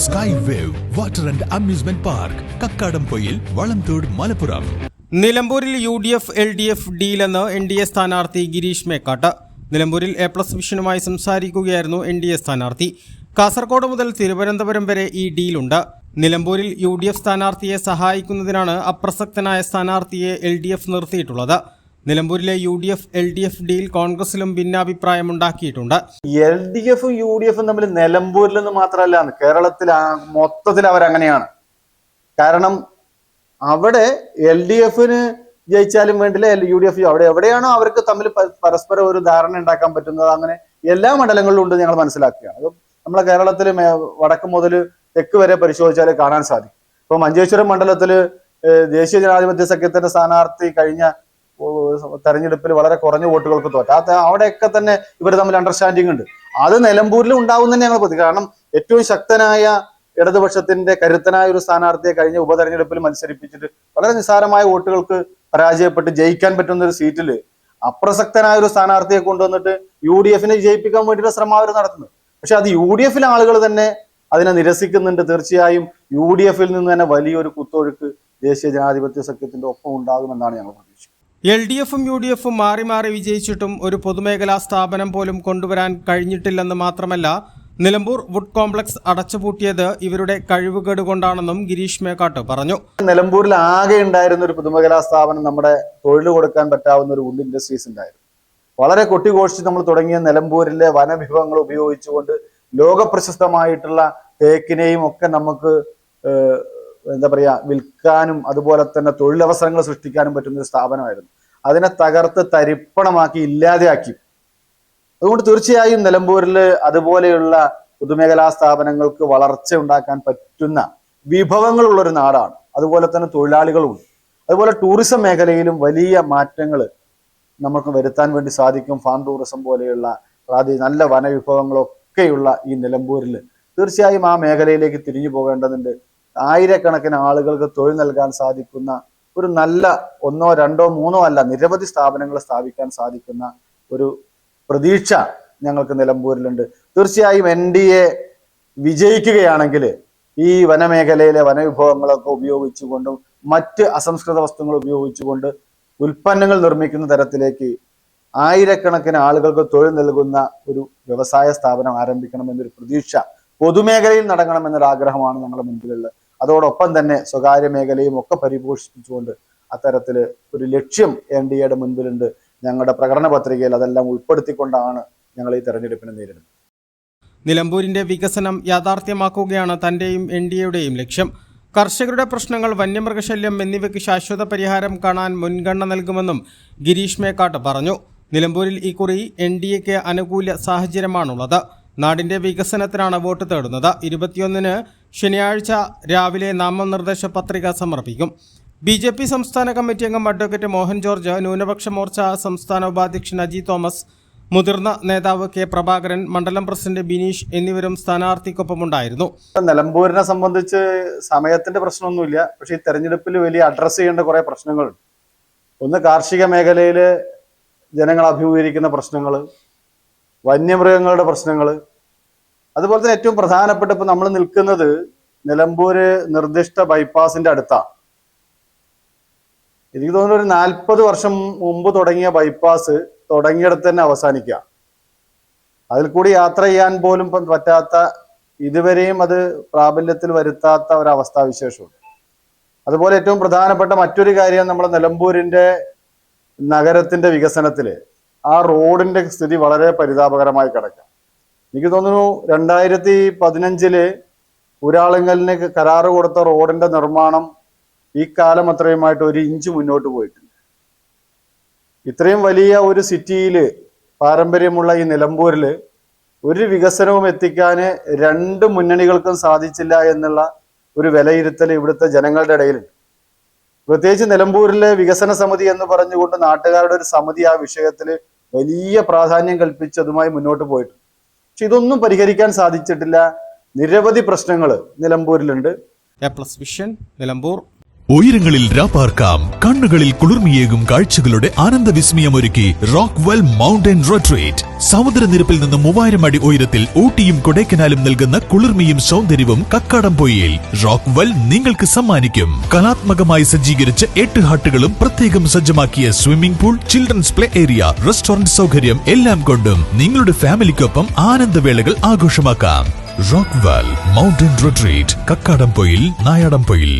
Sky wave water and amusement park Kakkadampoyil Valamthode Malappuram. നിലമ്പൂരിൽ UDF LDF ഡീലെന്ന് NDA സ്ഥാനാർത്ഥി ഗിരീഷ് മേക്കാട്ട്. നിലമ്പൂരിൽ A+ വിഷനുമായി സംസാരിക്കുകയായിരുന്നു NDA സ്ഥാനാർത്ഥി. കാസർഗോഡ് മുതൽ തിരുവനന്തപുരം വരെ ഈ ഡീലുണ്ട്. നിലമ്പൂരിൽ UDF സ്ഥാനാർത്ഥിയെ സഹായിക്കുന്നതിനാണ് അപ്രസക്തനായ സ്ഥാനാർത്ഥിയെ LDF നിർത്തിയിട്ടുള്ളത്. നിലമ്പൂരിലെ UDF LDF ഡീൽ കോൺഗ്രസിലും ഭിന്നാഭിപ്രായമുണ്ടാക്കിയിട്ടുണ്ട്. LDF UDF തമ്മിൽ നിലമ്പൂരിൽ നിന്ന് മാത്രമല്ല, കേരളത്തിൽ മൊത്തത്തിൽ അവരങ്ങനെയാണ്. കാരണം അവിടെ LDFന് ജയിച്ചാലും വേണ്ടില്ല, UDF അവിടെ എവിടെയാണോ അവർക്ക് തമ്മിൽ പരസ്പരം ഒരു ധാരണ ഉണ്ടാക്കാൻ പറ്റുന്നത്, അങ്ങനെ എല്ലാ മണ്ഡലങ്ങളിലും ഉണ്ട് ഞങ്ങൾ മനസ്സിലാക്കുകയാണ്. അത് നമ്മളെ കേരളത്തിൽ വടക്ക് മുതൽ തെക്ക് വരെ പരിശോധിച്ചാൽ കാണാൻ സാധിക്കും. ഇപ്പൊ മഞ്ചേശ്വരം മണ്ഡലത്തില് ദേശീയ ജനാധിപത്യ സഖ്യത്തിന്റെ സ്ഥാനാർത്ഥി കഴിഞ്ഞ തെരഞ്ഞെടുപ്പിൽ വളരെ കുറഞ്ഞ വോട്ടുകൾക്ക് തോറ്റ അവിടെയൊക്കെ തന്നെ ഇവർ തമ്മിൽ അണ്ടർസ്റ്റാൻഡിങ് ഉണ്ട്. അത് നിലമ്പൂരിൽ ഉണ്ടാവും തന്നെ ഞങ്ങൾ പ്രതി. കാരണം ഏറ്റവും ശക്തനായ ഇടതുപക്ഷത്തിന്റെ കരുത്തനായ ഒരു സ്ഥാനാർത്ഥിയെ കഴിഞ്ഞ ഉപതെരഞ്ഞെടുപ്പിൽ മത്സരിപ്പിച്ചിട്ട് വളരെ നിസ്സാരമായ വോട്ടുകൾക്ക് പരാജയപ്പെട്ട് ജയിക്കാൻ പറ്റുന്ന ഒരു സീറ്റിൽ അപ്രസക്തനായ ഒരു സ്ഥാനാർത്ഥിയെ കൊണ്ടുവന്നിട്ട് UDFനെ ജയിപ്പിക്കാൻ വേണ്ടിയിട്ടുള്ള ശ്രമം അവർ നടത്തുന്നത്. പക്ഷെ അത് UDFിലെ ആളുകൾ തന്നെ അതിനെ നിരസിക്കുന്നുണ്ട്. തീർച്ചയായും UDFിൽ നിന്ന് തന്നെ വലിയൊരു കുത്തൊഴുക്ക് ദേശീയ ജനാധിപത്യ സഖ്യത്തിന്റെ ഒപ്പം ഉണ്ടാകുമെന്നാണ് ഞങ്ങൾ പ്രതീക്ഷിക്കുന്നത്. LDFും UDFും മാറി മാറി വിജയിച്ചിട്ടും ഒരു പൊതുമേഖലാ സ്ഥാപനം പോലും കൊണ്ടുവരാൻ കഴിഞ്ഞിട്ടില്ലെന്ന് മാത്രമല്ല, നിലമ്പൂർ വുഡ് കോംപ്ലക്സ് അടച്ചുപൂട്ടിയത് ഇവരുടെ കഴിവുകേട് കൊണ്ടാണെന്നും ഗിരീഷ് മേക്കാട്ട് പറഞ്ഞു. നിലമ്പൂരിൽ ആകെ ഉണ്ടായിരുന്ന ഒരു പൊതുമേഖലാ സ്ഥാപനം നമ്മുടെ തൊഴിൽ കൊടുക്കാൻ പറ്റാവുന്ന ഒരു വുഡ് ഇൻഡസ്ട്രീസ് ഉണ്ടായിരുന്നു. വളരെ കൊട്ടിഘോഷിച്ച് നമ്മൾ തുടങ്ങിയ നിലമ്പൂരിലെ വനവിഭവങ്ങൾ ഉപയോഗിച്ചുകൊണ്ട് ലോകപ്രശസ്തമായിട്ടുള്ള തേക്കിനെയും ഒക്കെ നമുക്ക് എന്താ പറയാ വിൽക്കാനും അതുപോലെ തന്നെ തൊഴിലവസരങ്ങൾ സൃഷ്ടിക്കാനും പറ്റുന്ന ഒരു സ്ഥാപനമായിരുന്നു. അതിനെ തകർത്ത് തരിപ്പണമാക്കി ഇല്ലാതെയാക്കി. അതുകൊണ്ട് തീർച്ചയായും നിലമ്പൂരിൽ അതുപോലെയുള്ള പൊതുമേഖലാ സ്ഥാപനങ്ങൾക്ക് വളർച്ച ഉണ്ടാക്കാൻ പറ്റുന്ന വിഭവങ്ങളുള്ള ഒരു നാടാണ്. അതുപോലെ തന്നെ തൊഴിലാളികളുണ്ട്. അതുപോലെ ടൂറിസം മേഖലയിലും വലിയ മാറ്റങ്ങൾ നമുക്ക് വരുത്താൻ വേണ്ടി സാധിക്കും. ഫാം ടൂറിസം പോലെയുള്ള നല്ല വനവിഭവങ്ങളൊക്കെയുള്ള ഈ നിലമ്പൂരിൽ തീർച്ചയായും ആ മേഖലയിലേക്ക് തിരിഞ്ഞു പോകേണ്ടതുണ്ട്. ആയിരക്കണക്കിന് ആളുകൾക്ക് തൊഴിൽ നൽകാൻ സാധിക്കുന്ന ഒരു നല്ല 1, 2, 3 അല്ല നിരവധി സ്ഥാപനങ്ങൾ സ്ഥാപിക്കാൻ സാധിക്കുന്ന ഒരു പ്രതീക്ഷ ഞങ്ങൾക്ക് നിലമ്പൂരിലുണ്ട്. തീർച്ചയായും NDA വിജയിക്കുകയാണെങ്കിൽ ഈ വനമേഖലയിലെ വനവിഭവങ്ങളൊക്കെ ഉപയോഗിച്ചുകൊണ്ടും മറ്റ് അസംസ്കൃത വസ്തുക്കൾ ഉപയോഗിച്ചുകൊണ്ട് ഉൽപ്പന്നങ്ങൾ നിർമ്മിക്കുന്ന തരത്തിലേക്ക് ആയിരക്കണക്കിന് ആളുകൾക്ക് തൊഴിൽ നൽകുന്ന ഒരു വ്യവസായ സ്ഥാപനം ആരംഭിക്കണമെന്നൊരു പ്രതീക്ഷ പൊതുമേഖലയിൽ നടക്കണമെന്നൊരു ആഗ്രഹമാണ് ഞങ്ങളുടെ മുൻപിലുള്ളത്. അതോടൊപ്പം തന്നെ സ്വകാര്യ മേഖലയും ഒക്കെ പരിപോഷിപ്പിച്ചുകൊണ്ട് അത്തരത്തില് ഒരു ലക്ഷ്യം NDAയുടെ മുൻപിലുണ്ട്. ഞങ്ങളുടെ പ്രകടന പത്രികയിൽ അതെല്ലാം ഉൾപ്പെടുത്തിക്കൊണ്ടാണ് ഞങ്ങൾ ഈ തെരഞ്ഞെടുപ്പിനെ നേരിടുന്നത്. നിലമ്പൂരിന്റെ വികസനം യാഥാർത്ഥ്യമാക്കുകയാണ് തന്റെയും NDAയുടെയും ലക്ഷ്യം. കർഷകരുടെ പ്രശ്നങ്ങൾ, വന്യമൃഗശല്യം എന്നിവയ്ക്ക് ശാശ്വത പരിഹാരം കാണാൻ മുൻഗണന നൽകുമെന്നും ഗിരീഷ് മേക്കാട്ട് പറഞ്ഞു. നിലമ്പൂരിൽ ഇക്കുറി NDAയ്ക്ക് അനുകൂല സാഹചര്യമാണുള്ളത്. നാടിന്റെ വികസനത്തിനാണ് വോട്ട് തേടുന്നത്. 21-ന് ശനിയാഴ്ച രാവിലെ നാമനിർദ്ദേശ പത്രിക സമർപ്പിക്കും. BJP സംസ്ഥാന കമ്മിറ്റി അംഗം അഡ്വക്കേറ്റ് മോഹൻ ജോർജ്, ന്യൂനപക്ഷ മോർച്ച സംസ്ഥാന ഉപാധ്യക്ഷൻ അജി തോമസ്, മുതിർന്ന നേതാവ് K പ്രഭാകരൻ, മണ്ഡലം പ്രസിഡന്റ് ബിനീഷ് എന്നിവരും സ്ഥാനാർത്ഥിക്കൊപ്പമുണ്ടായിരുന്നു. നിലമ്പൂരിനെ സംബന്ധിച്ച് സമയത്തിന്റെ പ്രശ്നമൊന്നുമില്ല. പക്ഷെ ഈ തെരഞ്ഞെടുപ്പിൽ വലിയ അഡ്രസ് ചെയ്യേണ്ട കുറെ പ്രശ്നങ്ങളുണ്ട്. ഒന്ന്, കാർഷിക മേഖലയിൽ ജനങ്ങൾ അഭിമുഖീകരിക്കുന്ന പ്രശ്നങ്ങൾ, വന്യമൃഗങ്ങളുടെ പ്രശ്നങ്ങൾ, അതുപോലെ തന്നെ ഏറ്റവും പ്രധാനപ്പെട്ട ഇപ്പൊ നമ്മൾ നിൽക്കുന്നത് നിലമ്പൂര് നിർദ്ദിഷ്ട ബൈപ്പാസിന്റെ അടുത്താണ്. എനിക്ക് തോന്നുന്നു ഒരു 40 വർഷം മുമ്പ് തുടങ്ങിയ ബൈപ്പാസ് തുടങ്ങിയിടത്ത് തന്നെ അവസാനിക്കുക. അതിൽ കൂടി യാത്ര ചെയ്യാൻ പോലും പറ്റാത്ത, ഇതുവരെയും അത് പ്രാബല്യത്തിൽ വരുത്താത്ത ഒരവസ്ഥാവിശേഷമുണ്ട്. അതുപോലെ ഏറ്റവും പ്രധാനപ്പെട്ട മറ്റൊരു കാര്യം, നമ്മുടെ നിലമ്പൂരിന്റെ നഗരത്തിന്റെ വികസനത്തില് ആ റോഡിന്റെ സ്ഥിതി വളരെ പരിതാപകരമായി കിടക്കുക. എനിക്ക് തോന്നുന്നു 2015 ഊരാളുങ്കലിന് കരാറ് കൊടുത്ത റോഡിന്റെ നിർമ്മാണം ഈ കാലം അത്രയുമായിട്ട് 1 ഇഞ്ച് മുന്നോട്ട് പോയിട്ടുണ്ട്. ഇത്രയും വലിയ ഒരു സിറ്റിയില്, പാരമ്പര്യമുള്ള ഈ നിലമ്പൂരില് ഒരു വികസനവും എത്തിക്കാൻ 2 മുന്നണികൾക്കും സാധിച്ചില്ല എന്നുള്ള ഒരു വിലയിരുത്തൽ ഇവിടുത്തെ ജനങ്ങളുടെ ഇടയിലുണ്ട്. പ്രത്യേകിച്ച് നിലമ്പൂരിലെ വികസന സമിതി എന്ന് പറഞ്ഞുകൊണ്ട് നാട്ടുകാരുടെ ഒരു സമിതി ആ വിഷയത്തിൽ വലിയ പ്രാധാന്യം കൽപ്പിച്ച് അതുമായി മുന്നോട്ട് പോയിട്ടുണ്ട്. പക്ഷെ ഇതൊന്നും പരിഹരിക്കാൻ സാധിച്ചിട്ടില്ല. നിരവധി പ്രശ്നങ്ങൾ നിലമ്പൂരിലുണ്ട്. A+ vision, Nilambur. ഉയരങ്ങളിൽ രാപ്പാർക്കാം. കണ്ണുകളിൽ കുളിർമിയേകും കാഴ്ചകളുടെ ആനന്ദവിസ്മയമൊരുക്കി റോക്ക്വെൽ മൗണ്ടൻ റിട്രീറ്റ്. സമുദ്രനിരപ്പിൽ നിന്ന് 3000 അടി ഉയരത്തിൽ ഊട്ടിയും കൊടൈക്കനാലും നൽകുന്ന കുളിർമയും സൗന്ദര്യവും കക്കാടംപൊയിൽ റോക്ക്വെൽ നിങ്ങൾക്ക് സമ്മാനിക്കും. കലാത്മകമായി സജ്ജീകരിച്ച 8 ഹട്ടുകളും പ്രത്യേകം സജ്ജമാക്കിയ swimming pool, children's play area, restaurant സൗകര്യം എല്ലാം കൊണ്ടും നിങ്ങളുടെ ഫാമിലിക്കൊപ്പം ആനന്ദവേളകൾ ആഘോഷമാക്കാം. Rockwell mountain retreat, Kakkadampoyil, Nayadampoyil.